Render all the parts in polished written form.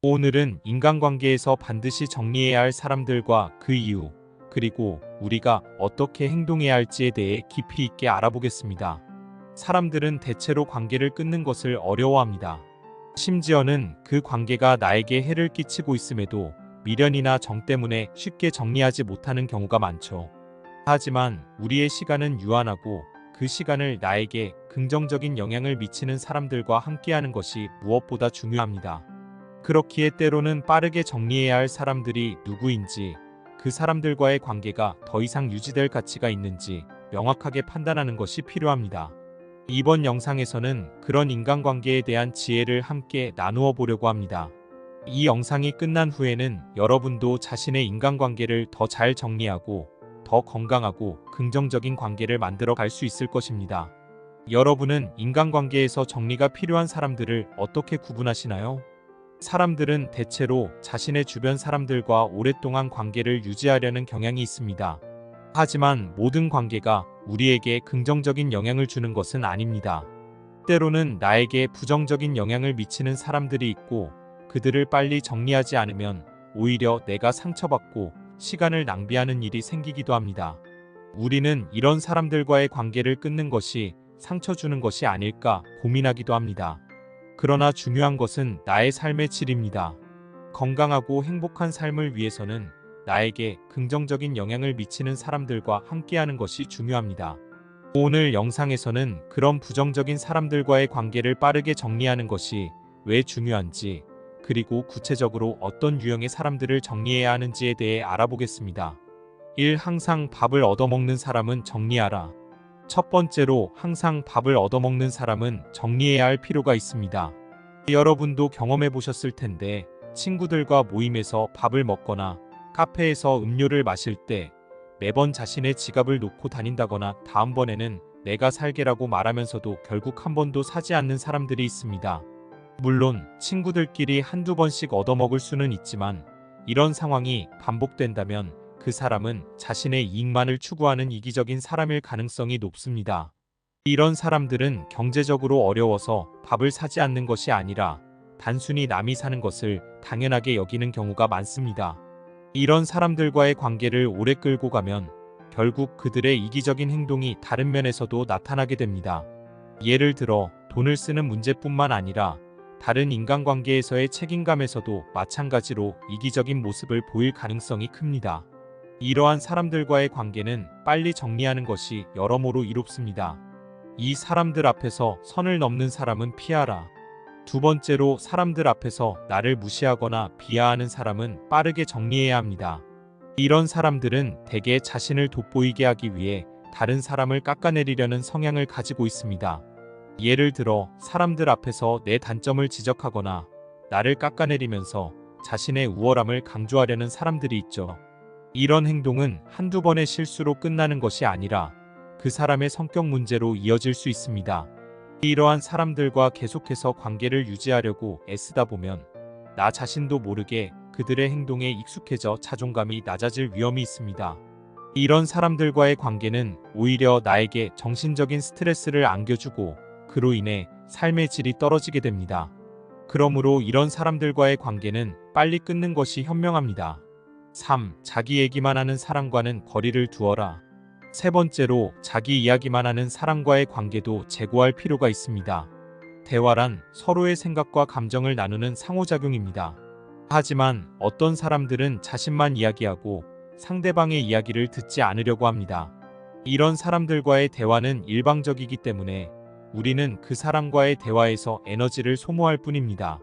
오늘은 인간관계에서 반드시 정리해야 할 사람들과 그 이유, 그리고 우리가 어떻게 행동해야 할지에 대해 깊이 있게 알아보겠습니다. 사람들은 대체로 관계를 끊는 것을 어려워합니다. 심지어는 그 관계가 나에게 해를 끼치고 있음에도 미련이나 정 때문에 쉽게 정리하지 못하는 경우가 많죠. 하지만 우리의 시간은 유한하고 그 시간을 나에게 긍정적인 영향을 미치는 사람들과 함께하는 것이 무엇보다 중요합니다. 그렇기에 때로는 빠르게 정리해야 할 사람들이 누구인지, 그 사람들과의 관계가 더 이상 유지될 가치가 있는지 명확하게 판단하는 것이 필요합니다. 이번 영상에서는 그런 인간관계에 대한 지혜를 함께 나누어 보려고 합니다. 이 영상이 끝난 후에는 여러분도 자신의 인간관계를 더 잘 정리하고 더 건강하고 긍정적인 관계를 만들어 갈 수 있을 것입니다. 여러분은 인간관계에서 정리가 필요한 사람들을 어떻게 구분하시나요? 사람들은 대체로 자신의 주변 사람들과 오랫동안 관계를 유지하려는 경향이 있습니다. 하지만 모든 관계가 우리에게 긍정적인 영향을 주는 것은 아닙니다. 때로는 나에게 부정적인 영향을 미치는 사람들이 있고, 그들을 빨리 정리하지 않으면 오히려 내가 상처받고 시간을 낭비하는 일이 생기기도 합니다. 우리는 이런 사람들과의 관계를 끊는 것이 상처 주는 것이 아닐까 고민하기도 합니다. 그러나 중요한 것은 나의 삶의 질입니다. 건강하고 행복한 삶을 위해서는 나에게 긍정적인 영향을 미치는 사람들과 함께하는 것이 중요합니다. 오늘 영상에서는 그런 부정적인 사람들과의 관계를 빠르게 정리하는 것이 왜 중요한지, 그리고 구체적으로 어떤 유형의 사람들을 정리해야 하는지에 대해 알아보겠습니다. 1. 항상 밥을 얻어먹는 사람은 정리하라. 첫 번째로, 항상 밥을 얻어먹는 사람은 정리해야 할 필요가 있습니다. 여러분도 경험해 보셨을 텐데, 친구들과 모임에서 밥을 먹거나 카페에서 음료를 마실 때 매번 자신의 지갑을 놓고 다닌다거나 다음번에는 내가 살게라고 말하면서도 결국 한 번도 사지 않는 사람들이 있습니다. 물론 친구들끼리 한두 번씩 얻어먹을 수는 있지만, 이런 상황이 반복된다면 그 사람은 자신의 이익만을 추구하는 이기적인 사람일 가능성이 높습니다. 이런 사람들은 경제적으로 어려워서 밥을 사지 않는 것이 아니라 단순히 남이 사는 것을 당연하게 여기는 경우가 많습니다. 이런 사람들과의 관계를 오래 끌고 가면 결국 그들의 이기적인 행동이 다른 면에서도 나타나게 됩니다. 예를 들어 돈을 쓰는 문제뿐만 아니라 다른 인간관계에서의 책임감에서도 마찬가지로 이기적인 모습을 보일 가능성이 큽니다. 이러한 사람들과의 관계는 빨리 정리하는 것이 여러모로 이롭습니다. 이 사람들 앞에서 선을 넘는 사람은 피하라. 두 번째로, 사람들 앞에서 나를 무시하거나 비하하는 사람은 빠르게 정리해야 합니다. 이런 사람들은 대개 자신을 돋보이게 하기 위해 다른 사람을 깎아내리려는 성향을 가지고 있습니다. 예를 들어 사람들 앞에서 내 단점을 지적하거나 나를 깎아내리면서 자신의 우월함을 강조하려는 사람들이 있죠. 이런 행동은 한두 번의 실수로 끝나는 것이 아니라 그 사람의 성격 문제로 이어질 수 있습니다. 이러한 사람들과 계속해서 관계를 유지하려고 애쓰다 보면 나 자신도 모르게 그들의 행동에 익숙해져 자존감이 낮아질 위험이 있습니다. 이런 사람들과의 관계는 오히려 나에게 정신적인 스트레스를 안겨주고, 그로 인해 삶의 질이 떨어지게 됩니다. 그러므로 이런 사람들과의 관계는 빨리 끊는 것이 현명합니다. 3. 자기 얘기만 하는 사람과는 거리를 두어라. 세 번째로, 자기 이야기만 하는 사람과의 관계도 제고할 필요가 있습니다. 대화란 서로의 생각과 감정을 나누는 상호작용입니다. 하지만 어떤 사람들은 자신만 이야기하고 상대방의 이야기를 듣지 않으려고 합니다. 이런 사람들과의 대화는 일방적이기 때문에 우리는 그 사람과의 대화에서 에너지를 소모할 뿐입니다.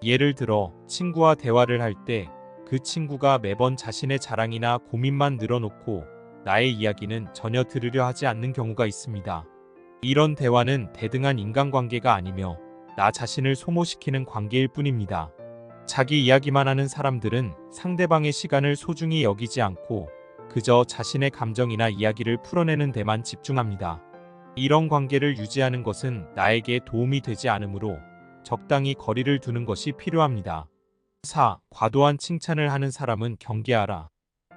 예를 들어 친구와 대화를 할 때 그 친구가 매번 자신의 자랑이나 고민만 늘어놓고 나의 이야기는 전혀 들으려 하지 않는 경우가 있습니다. 이런 대화는 대등한 인간관계가 아니며 나 자신을 소모시키는 관계일 뿐입니다. 자기 이야기만 하는 사람들은 상대방의 시간을 소중히 여기지 않고 그저 자신의 감정이나 이야기를 풀어내는 데만 집중합니다. 이런 관계를 유지하는 것은 나에게 도움이 되지 않으므로 적당히 거리를 두는 것이 필요합니다. 4. 과도한 칭찬을 하는 사람은 경계하라.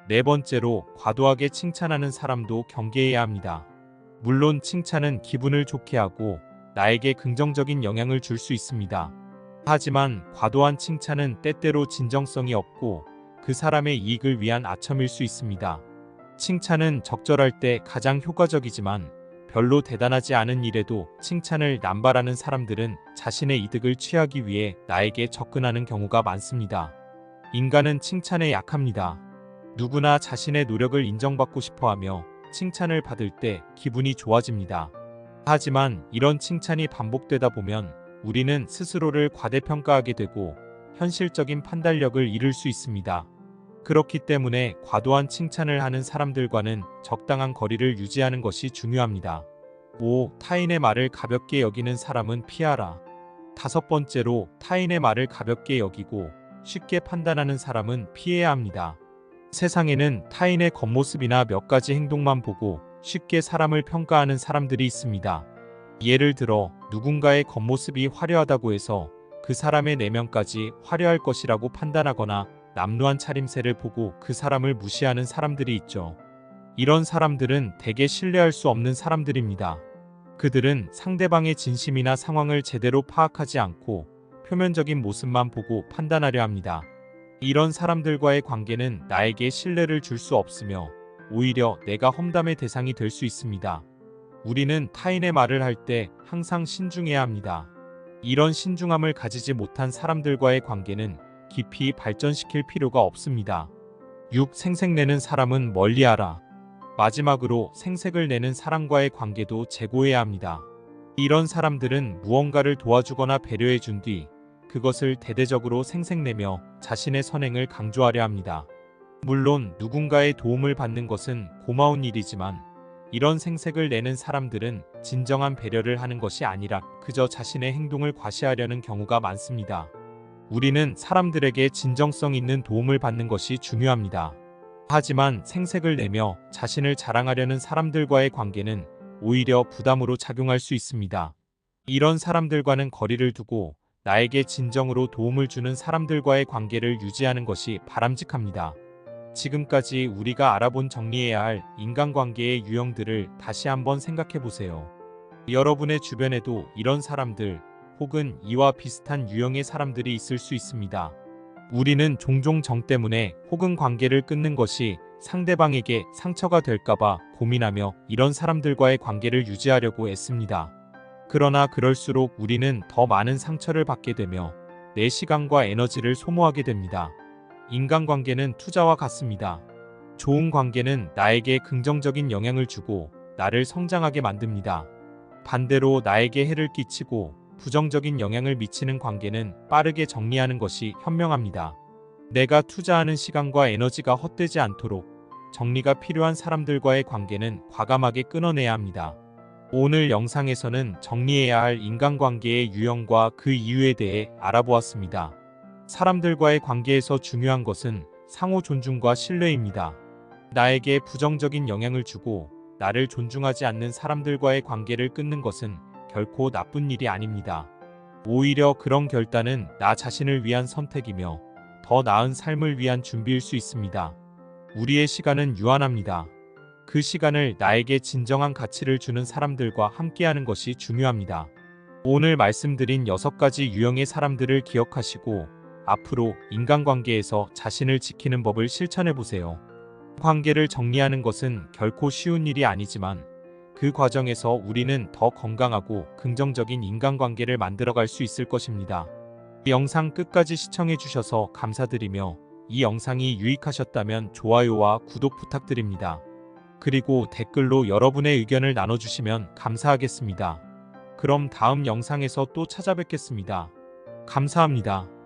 네 번째로, 과도하게 칭찬하는 사람도 경계해야 합니다. 물론 칭찬은 기분을 좋게 하고 나에게 긍정적인 영향을 줄 수 있습니다. 하지만 과도한 칭찬은 때때로 진정성이 없고 그 사람의 이익을 위한 아첨일 수 있습니다. 칭찬은 적절할 때 가장 효과적이지만 별로 대단하지 않은 일에도 칭찬을 남발하는 사람들은 자신의 이득을 취하기 위해 나에게 접근하는 경우가 많습니다. 인간은 칭찬에 약합니다. 누구나 자신의 노력을 인정받고 싶어하며 칭찬을 받을 때 기분이 좋아집니다. 하지만 이런 칭찬이 반복되다 보면 우리는 스스로를 과대평가하게 되고 현실적인 판단력을 잃을 수 있습니다. 그렇기 때문에 과도한 칭찬을 하는 사람들과는 적당한 거리를 유지하는 것이 중요합니다. 5. 타인의 말을 가볍게 여기는 사람은 피하라. 5번째로 타인의 말을 가볍게 여기고 쉽게 판단하는 사람은 피해야 합니다. 세상에는 타인의 겉모습이나 몇 가지 행동만 보고 쉽게 사람을 평가하는 사람들이 있습니다. 예를 들어 누군가의 겉모습이 화려하다고 해서 그 사람의 내면까지 화려할 것이라고 판단하거나 남루한 차림새를 보고 그 사람을 무시하는 사람들이 있죠. 이런 사람들은 대개 신뢰할 수 없는 사람들입니다. 그들은 상대방의 진심이나 상황을 제대로 파악하지 않고 표면적인 모습만 보고 판단하려 합니다. 이런 사람들과의 관계는 나에게 신뢰를 줄 수 없으며 오히려 내가 험담의 대상이 될 수 있습니다. 우리는 타인의 말을 할 때 항상 신중해야 합니다. 이런 신중함을 가지지 못한 사람들과의 관계는 깊이 발전시킬 필요가 없습니다. 6. 생색내는 사람은 멀리하라. 마지막으로 생색을 내는 사람과의 관계도 제고해야 합니다. 이런 사람들은 무언가를 도와주거나 배려해 준 뒤 그것을 대대적으로 생색내며 자신의 선행을 강조하려 합니다. 물론 누군가의 도움을 받는 것은 고마운 일이지만 이런 생색을 내는 사람들은 진정한 배려를 하는 것이 아니라 그저 자신의 행동을 과시하려는 경우가 많습니다. 우리는 사람들에게 진정성 있는 도움을 받는 것이 중요합니다. 하지만 생색을 내며 자신을 자랑하려는 사람들과의 관계는 오히려 부담으로 작용할 수 있습니다. 이런 사람들과는 거리를 두고 나에게 진정으로 도움을 주는 사람들과의 관계를 유지하는 것이 바람직합니다. 지금까지 우리가 알아본 정리해야 할 인간관계의 유형들을 다시 한번 생각해 보세요. 여러분의 주변에도 이런 사람들 혹은 이와 비슷한 유형의 사람들이 있을 수 있습니다. 우리는 종종 정 때문에 혹은 관계를 끊는 것이 상대방에게 상처가 될까봐 고민하며 이런 사람들과의 관계를 유지하려고 애씁니다. 그러나 그럴수록 우리는 더 많은 상처를 받게 되며 내 시간과 에너지를 소모하게 됩니다. 인간관계는 투자와 같습니다. 좋은 관계는 나에게 긍정적인 영향을 주고 나를 성장하게 만듭니다. 반대로 나에게 해를 끼치고 부정적인 영향을 미치는 관계는 빠르게 정리하는 것이 현명합니다. 내가 투자하는 시간과 에너지가 헛되지 않도록 정리가 필요한 사람들과의 관계는 과감하게 끊어내야 합니다. 오늘 영상에서는 정리해야 할 인간관계의 유형과 그 이유에 대해 알아보았습니다. 사람들과의 관계에서 중요한 것은 상호 존중과 신뢰입니다. 나에게 부정적인 영향을 주고 나를 존중하지 않는 사람들과의 관계를 끊는 것은 결코 나쁜 일이 아닙니다. 오히려 그런 결단은 나 자신을 위한 선택이며 더 나은 삶을 위한 준비일 수 있습니다. 우리의 시간은 유한합니다. 그 시간을 나에게 진정한 가치를 주는 사람들과 함께하는 것이 중요합니다. 오늘 말씀드린 6가지 유형의 사람들을 기억하시고 앞으로 인간관계에서 자신을 지키는 법을 실천해보세요. 관계를 정리하는 것은 결코 쉬운 일이 아니지만 그 과정에서 우리는 더 건강하고 긍정적인 인간관계를 만들어갈 수 있을 것입니다. 이 영상 끝까지 시청해주셔서 감사드리며 이 영상이 유익하셨다면 좋아요와 구독 부탁드립니다. 그리고 댓글로 여러분의 의견을 나눠주시면 감사하겠습니다. 그럼 다음 영상에서 또 찾아뵙겠습니다. 감사합니다.